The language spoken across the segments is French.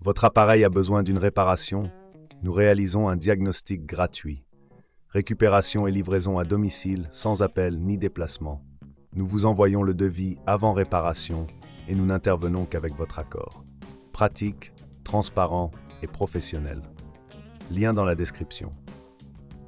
Votre appareil a besoin d'une réparation? Nous réalisons un diagnostic gratuit. Récupération et livraison à domicile sans appel ni déplacement. Nous vous envoyons le devis avant réparation et nous n'intervenons qu'avec votre accord. Pratique, transparent et professionnel. Lien dans la description.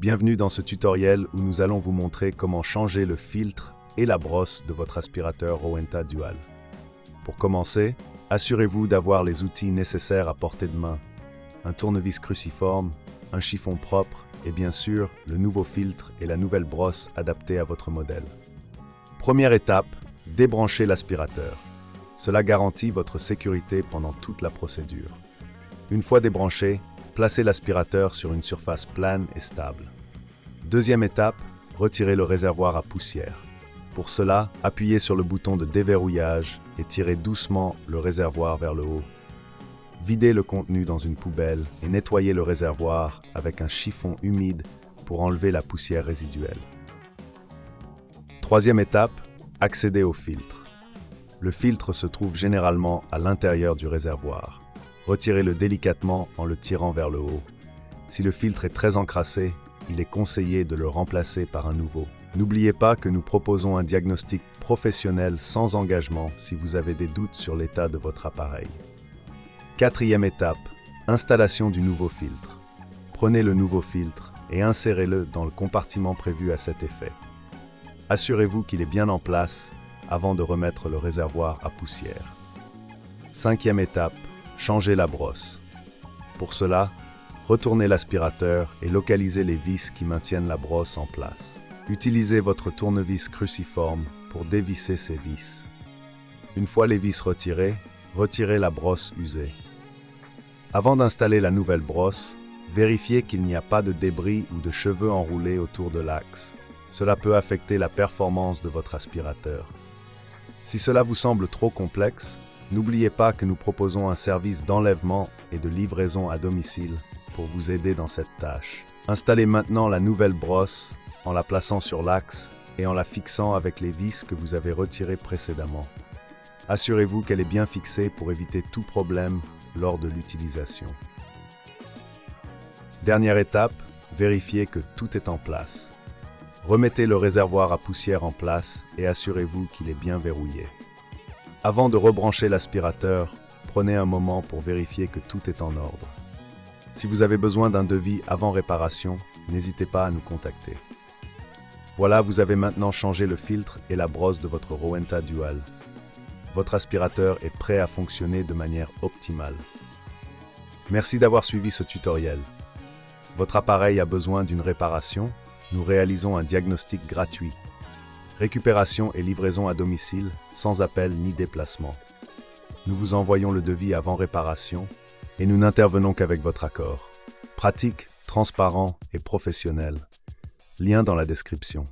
Bienvenue dans ce tutoriel où nous allons vous montrer comment changer le filtre et la brosse de votre aspirateur Rowenta Dual. Pour commencer, assurez-vous d'avoir les outils nécessaires à portée de main. Un tournevis cruciforme, un chiffon propre et bien sûr le nouveau filtre et la nouvelle brosse adaptée à votre modèle. Première étape, débranchez l'aspirateur. Cela garantit votre sécurité pendant toute la procédure. Une fois débranché, placez l'aspirateur sur une surface plane et stable. Deuxième étape, retirez le réservoir à poussière. Pour cela, appuyez sur le bouton de déverrouillage et tirez doucement le réservoir vers le haut. Videz le contenu dans une poubelle et nettoyez le réservoir avec un chiffon humide pour enlever la poussière résiduelle. Troisième étape, accédez au filtre. Le filtre se trouve généralement à l'intérieur du réservoir. Retirez-le délicatement en le tirant vers le haut. Si le filtre est très encrassé, il est conseillé de le remplacer par un nouveau. N'oubliez pas que nous proposons un diagnostic professionnel sans engagement si vous avez des doutes sur l'état de votre appareil. Quatrième étape, installation du nouveau filtre. Prenez le nouveau filtre et insérez-le dans le compartiment prévu à cet effet. Assurez-vous qu'il est bien en place avant de remettre le réservoir à poussière. Cinquième étape, changez la brosse. Pour cela, retournez l'aspirateur et localisez les vis qui maintiennent la brosse en place. Utilisez votre tournevis cruciforme pour dévisser ces vis. Une fois les vis retirées, retirez la brosse usée. Avant d'installer la nouvelle brosse, vérifiez qu'il n'y a pas de débris ou de cheveux enroulés autour de l'axe. Cela peut affecter la performance de votre aspirateur. Si cela vous semble trop complexe, n'oubliez pas que nous proposons un service d'enlèvement et de livraison à domicile pour vous aider dans cette tâche. Installez maintenant la nouvelle brosse en la plaçant sur l'axe et en la fixant avec les vis que vous avez retirées précédemment. Assurez-vous qu'elle est bien fixée pour éviter tout problème lors de l'utilisation. Dernière étape, vérifiez que tout est en place. Remettez le réservoir à poussière en place et assurez-vous qu'il est bien verrouillé. Avant de rebrancher l'aspirateur, prenez un moment pour vérifier que tout est en ordre. Si vous avez besoin d'un devis avant réparation, n'hésitez pas à nous contacter. Voilà, vous avez maintenant changé le filtre et la brosse de votre Rowenta Dual. Votre aspirateur est prêt à fonctionner de manière optimale. Merci d'avoir suivi ce tutoriel. Votre appareil a besoin d'une réparation? Nous réalisons un diagnostic gratuit. Récupération et livraison à domicile, sans appel ni déplacement. Nous vous envoyons le devis avant réparation et nous n'intervenons qu'avec votre accord. Pratique, transparent et professionnel. Lien dans la description.